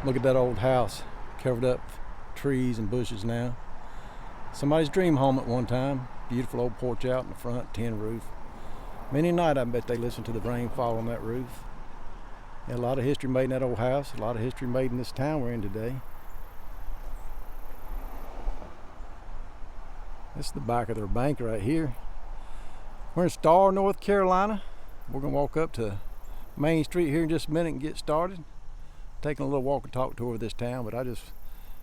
Look at that old house, covered up trees and bushes now. Somebody's dream home at one time. Beautiful old porch out in the front, tin roof. Many a night I bet they listen to the rain fall on that roof. Yeah, a lot of history made in that old house, a lot of history made in this town we're in today. This is the back of their bank right here. We're in Star, North Carolina. We're gonna walk up to Main Street here in just a minute and get started. Taking a little walk and talk tour of this town, but I just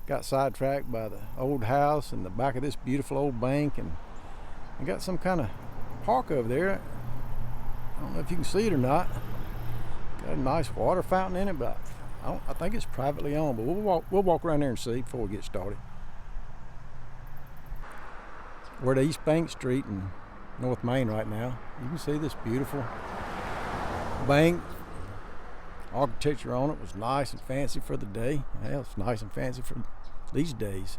got sidetracked by the old house and the back of this beautiful old bank, and I got some kind of park over there. I don't know if you can see it or not. Got a nice water fountain in it, but I think it's privately owned. But we'll walk around there and see before we get started. We're at East Bank Street in North Main right now. You can see this beautiful bank. Architecture on it was nice and fancy for the day. Hell, it's nice and fancy for these days.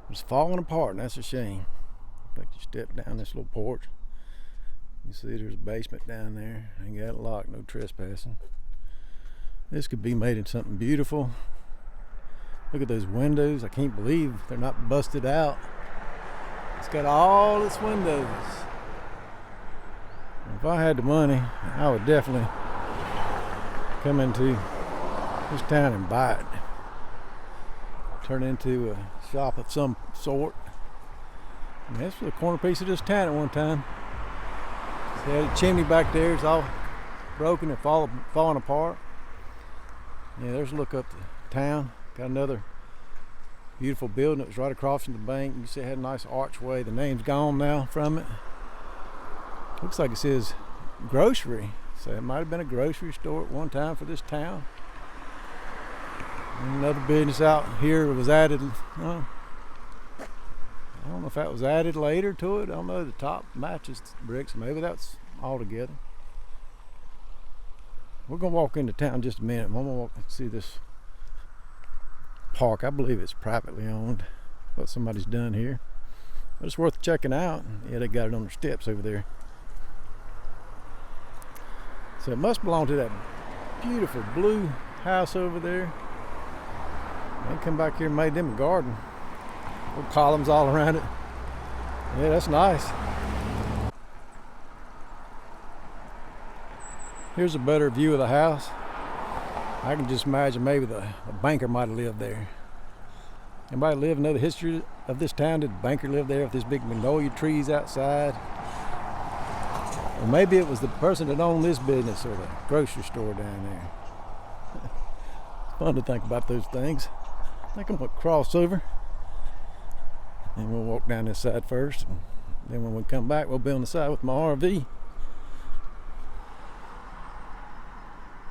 It's falling apart, and that's a shame. In fact, you step down this little porch. You see there's a basement down there. Ain't got it locked, no trespassing. This could be made into something beautiful. Look at those windows. I can't believe they're not busted out. It's got all its windows. If I had the money, I would definitely come into this town and buy it. Turn it into a shop of some sort. And this was a corner piece of this town at one time. They had a chimney back there. It's all broken and falling apart. Yeah, there's a look up the town. Got another beautiful building that was right across from the bank. You see it had a nice archway. The name's gone now from it. Looks like it says grocery. So it might have been a grocery store at one time for this town. And another business out here was added. I don't know if that was added later to it. I don't know. The top matches the bricks. Maybe that's all together. We're gonna walk into town in just a minute. I'm gonna walk and see this park. I believe it's privately owned. What somebody's done here, but it's worth checking out. Yeah, they got it on their steps over there. So it must belong to that beautiful blue house over there. They come back here and made them a garden. Little columns all around it. Yeah, that's nice. Here's a better view of the house. I can just imagine maybe the banker might have lived there. Anybody live know the history of this town? Did the banker live there with these big magnolia trees outside? Or maybe it was the person that owned this business or the grocery store down there. It's fun to think about those things. I think I'm gonna cross over and we'll walk down this side first. And then when we come back, we'll be on the side with my RV.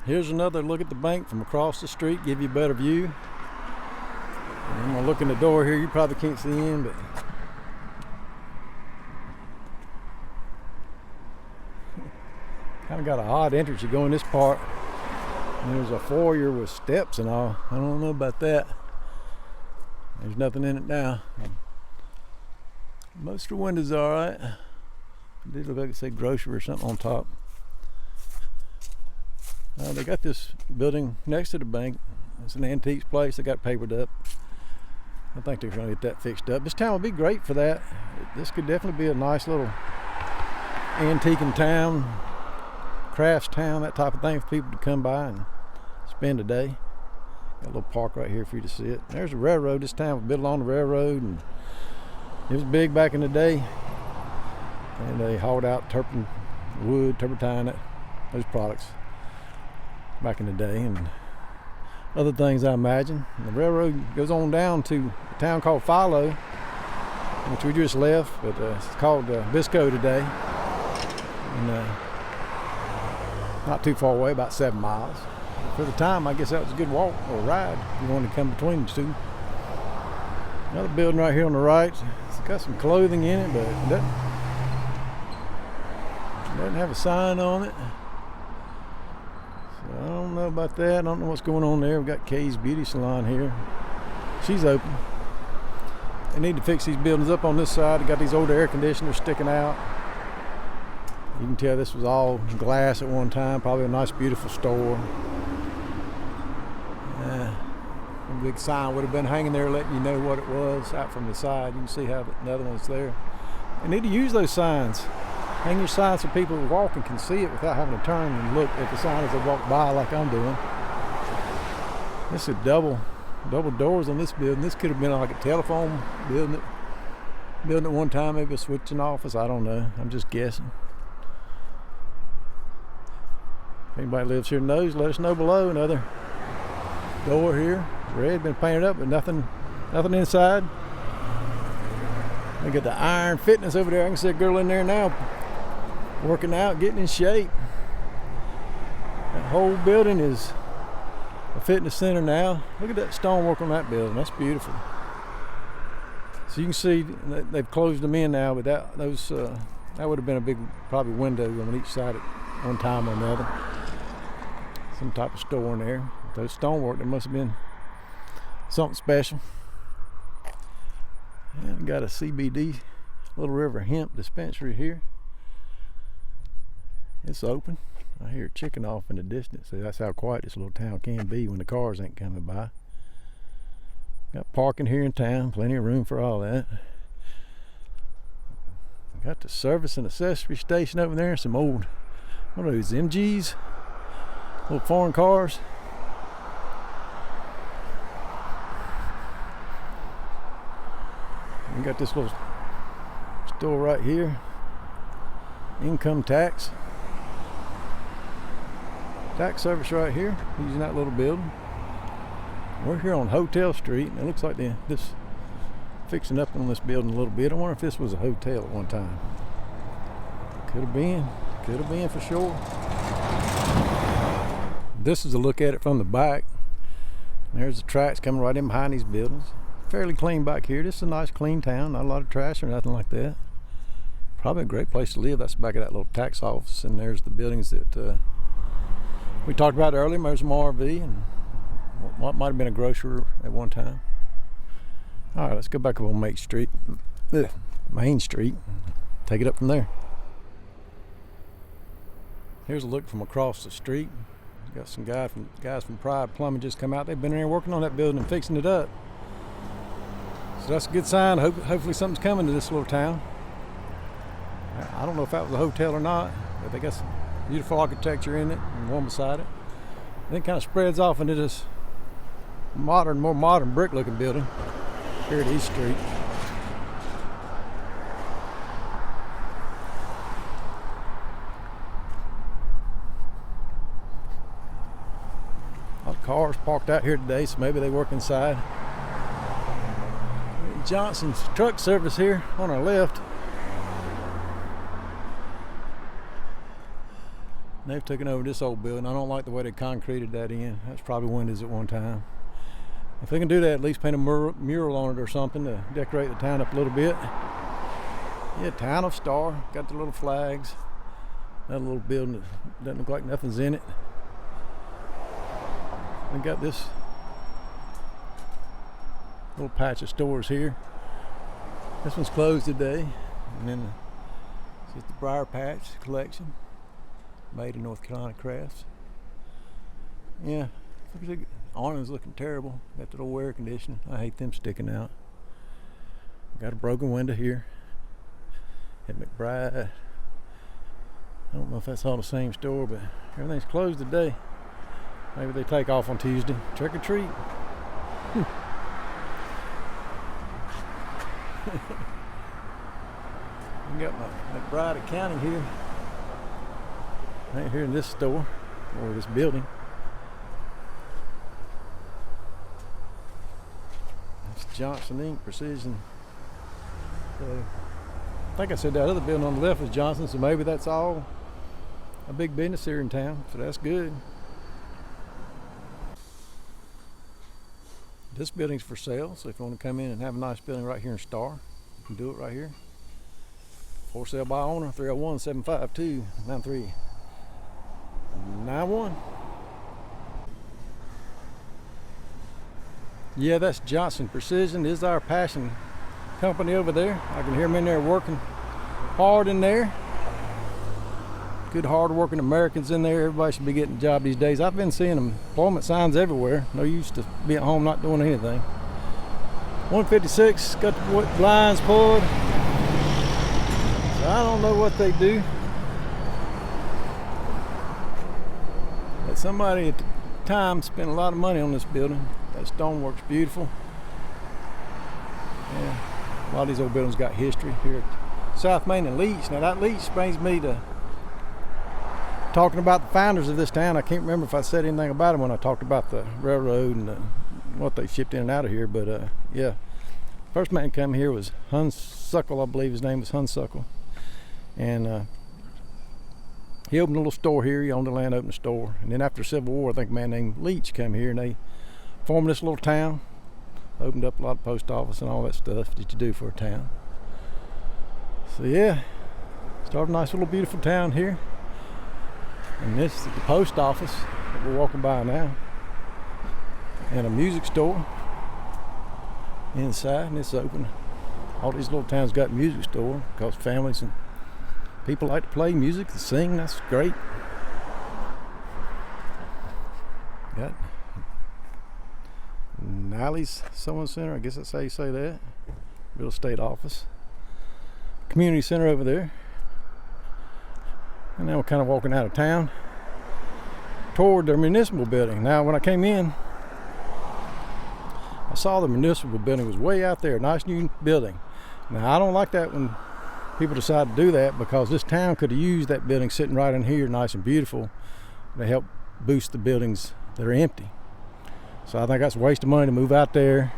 Here's another look at the bank from across the street, give you a better view. And I'm gonna look in the door here. You probably can't see in, but kind of got an odd entrance. You go in this part, and there's a foyer with steps and all. I don't know about that. There's nothing in it now. Most of the windows are alright. These look like it say grocery or something on top. They got this building next to the bank. It's an antiques place. They got it papered up. I think they're going to get that fixed up. This town would be great for that. This could definitely be a nice little antiquing town, crafts town, that type of thing for people to come by and spend a day. Got a little park right here for you to see it. There's a railroad. This town was built on the railroad, and it was big back in the day. And they hauled out turpentine, those products back in the day, and other things I imagine. And the railroad goes on down to a town called Philo, which we just left, but it's called Bisco today. And not too far away, about 7 miles. For the time, I guess that was a good walk or ride if you wanted to come between the two. Another building right here on the right. It's got some clothing in it, but it doesn't have a sign on it. So I don't know about that. I don't know what's going on there. We've got Kay's Beauty Salon here. She's open. They need to fix these buildings up on this side. They got these old air conditioners sticking out. You can tell this was all glass at one time. Probably a nice, beautiful store. big sign would have been hanging there letting you know what it was out from the side. You can see how another one's there. You need to use those signs. Hang your signs so people walking can see it without having to turn and look at the sign as they walk by like I'm doing. This is double doors on this building. This could have been like a telephone building at one time, maybe a switching office. I don't know. I'm just guessing. If anybody lives here knows, let us know below. Another door here, red, been painted up, but nothing inside. We got the Iron Fitness over there. I can see a girl in there now, working out, getting in shape. That whole building is a fitness center now. Look at that stonework on that building. That's beautiful. So you can see they've closed them in now, but that would have been a big probably window on each side at one time or another. Some type of store in there. Those stonework, there must have been something special. Yeah, we got a CBD Little River hemp dispensary here. It's open. I hear a chicken off in the distance, so that's how quiet this little town can be when the cars ain't coming by. Got parking here in town, plenty of room for all that. Got the service and accessory station over there, some old, what are those, MGs? Little foreign cars. We got this little store right here. Income tax service right here, using that little building. We're here on Hotel Street, and it looks like they're just fixing up on this building a little bit. I wonder if this was a hotel at one time. Could have been for sure. This is a look at it from the back. There's the tracks coming right in behind these buildings. Fairly clean back here. This is a nice clean town, not a lot of trash or nothing like that. Probably a great place to live. That's the back of that little tax office, and there's the buildings that we talked about earlier. There's some RV and what might have been a grocery at one time. All right, let's go back up on Main Street. Take it up from there. Here's a look from across the street. Got some guys from Pride Plumbing just come out. They've been in there working on that building and fixing it up. So that's a good sign. Hopefully something's coming to this little town. I don't know if that was a hotel or not, but they got some beautiful architecture in it and one beside it. And it kind of spreads off into this more modern brick looking building here at East Street. A lot of cars parked out here today, so maybe they work inside. Johnson's truck service here on our left. They've taken over this old building. I don't like the way they concreted that in. That's probably windows at one time. If they can do that, at least paint a mural on it or something to decorate the town up a little bit. Yeah, Town of Star. Got the little flags. That little building that doesn't look like nothing's in it. We got this little patch of stores here. This one's closed today. And then it's the Briar Patch collection. Made in North Carolina crafts. Yeah, awning's looking terrible. Got the little air conditioning. I hate them sticking out. Got a broken window here at McBride. I don't know if that's all the same store, but everything's closed today. Maybe they take off on Tuesday. Trick or treat. We got my McBride Accounting here. Right here in this store, or this building. That's Johnson Inc. Precision. So, I think I said that other building on the left was Johnson, so maybe that's all a big business here in town, so that's good. This building's for sale, so if you want to come in and have a nice building right here in Star, you can do it right here. For sale by owner, 301-752-9391. Yeah, that's Johnson Precision. This is our passion company over there. I can hear them in there working hard in there. good hard-working Americans in there. Everybody should be getting a job these days. I've been seeing employment signs everywhere. No use to be at home not doing anything. 156, got the blinds pulled. So I don't know what they do. But somebody at the time spent a lot of money on this building. That stonework's beautiful. Yeah, a lot of these old buildings got history here at South Main and Leach. Now that Leach brings me to talking about the founders of this town. I can't remember if I said anything about them when I talked about the railroad and what they shipped in and out of here, but yeah. First man come here was Hunsuckle, I believe his name was Hunsuckle. And he opened a little store here. He owned the land, opened a store. And then after the Civil War, I think a man named Leach came here and they formed this little town. Opened up a lot of post office and all that stuff that you do for a town. So yeah, started a nice little beautiful town here. And this is the post office that we're walking by now. And a music store inside, and it's open. All these little towns got a music store because families and people like to play music and sing. That's great. Got Niley's Sewing Center, I guess that's how you say that. Real estate office. Community center over there. And now we're kind of walking out of town toward the municipal building. Now when I came in, I saw the municipal building was way out there, nice new building. Now I don't like that when people decide to do that, because this town could have used that building sitting right in here, nice and beautiful, to help boost the buildings that are empty. So I think that's a waste of money to move out there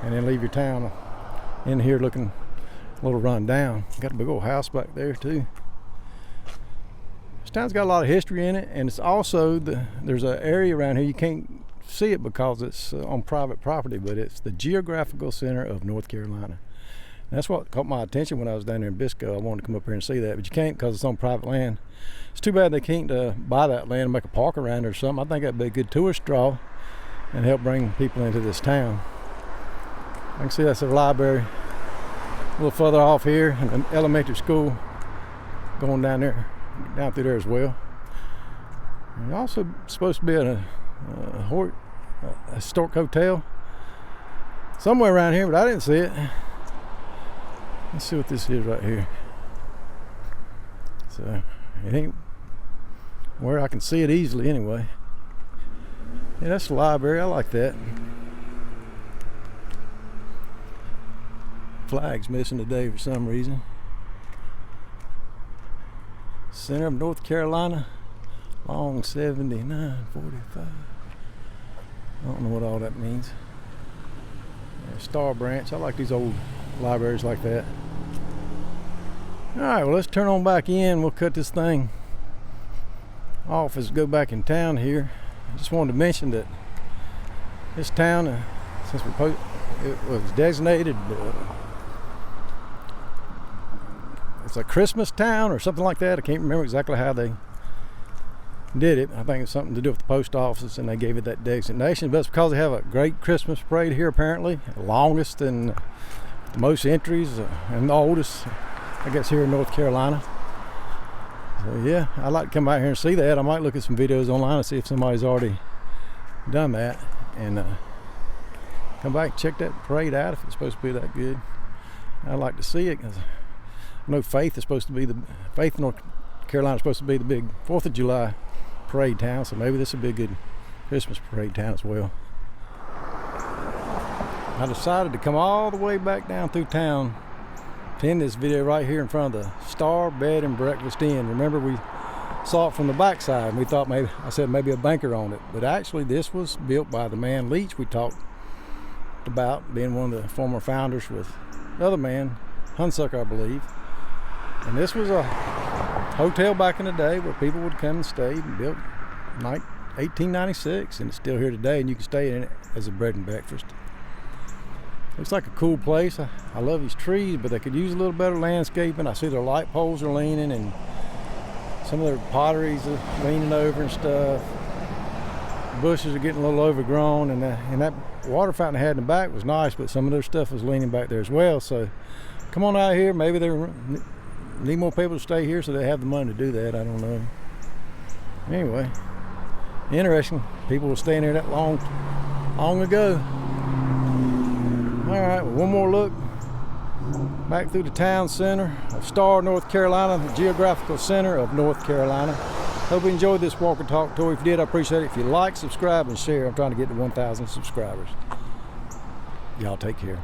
and then leave your town in here looking a little run down. Got a big old house back there too. This town's got a lot of history in it, and it's also there's an area around here you can't see it because it's on private property, but it's the geographical center of North Carolina. And that's what caught my attention when I was down there in Bisco. I wanted to come up here and see that, but you can't because it's on private land. It's too bad they can't buy that land and make a park around it or something. I think that'd be a good tourist draw and help bring people into this town. I can see that's a library a little further off here, and an elementary school going down there, down through there as well. And also supposed to be a historic hotel somewhere around here, but I didn't see it. Let's see what this is right here. So it ain't where I can see it easily anyway. Yeah, that's the library. I like that. Flag's missing today for some reason. Center of North Carolina, long 7945. I don't know what all that means. Yeah, Star Branch. I like these old libraries like that. Alright, well, let's turn on back in. We'll cut this thing off as we go back in town here. I just wanted to mention that this town, since it was designated it's a Christmas town or something like that. I can't remember exactly how they did it. I think it's something to do with the post office and they gave it that designation, but it's because they have a great Christmas parade here, apparently, the longest and the most entries and the oldest, I guess, here in North Carolina. So yeah, I'd like to come out here and see that. I might look at some videos online and see if somebody's already done that, and come back and check that parade out if it's supposed to be that good. I'd like to see it, because I know Faith is Faith, North Carolina is supposed to be the big 4th of July parade town, so maybe this would be a good Christmas parade town as well. I decided to come all the way back down through town to end this video right here in front of the Star Bed and Breakfast Inn. Remember, we saw it from the backside and we thought maybe a banker owned it, but actually this was built by the man Leach we talked about, being one of the former founders with the other man, Hunsucker, I believe. And this was a hotel back in the day where people would come and stay, and built in 1896, and it's still here today, and you can stay in it as a bed and breakfast. Looks like a cool place. I love these trees, but they could use a little better landscaping. I see their light poles are leaning, and some of their potteries are leaning over and stuff. The bushes are getting a little overgrown, and that water fountain they had in the back was nice, but some of their stuff was leaning back there as well. So come on out here. Maybe they're need more people to stay here so they have the money to do that. I don't know. Anyway, interesting. People were staying here that long ago. All right, well, one more look back through the town center of Star, North Carolina, the geographical center of North Carolina. Hope you enjoyed this walk and talk tour. If you did, I appreciate it. If you like, subscribe, and share. I'm trying to get to 1,000 subscribers. Y'all take care.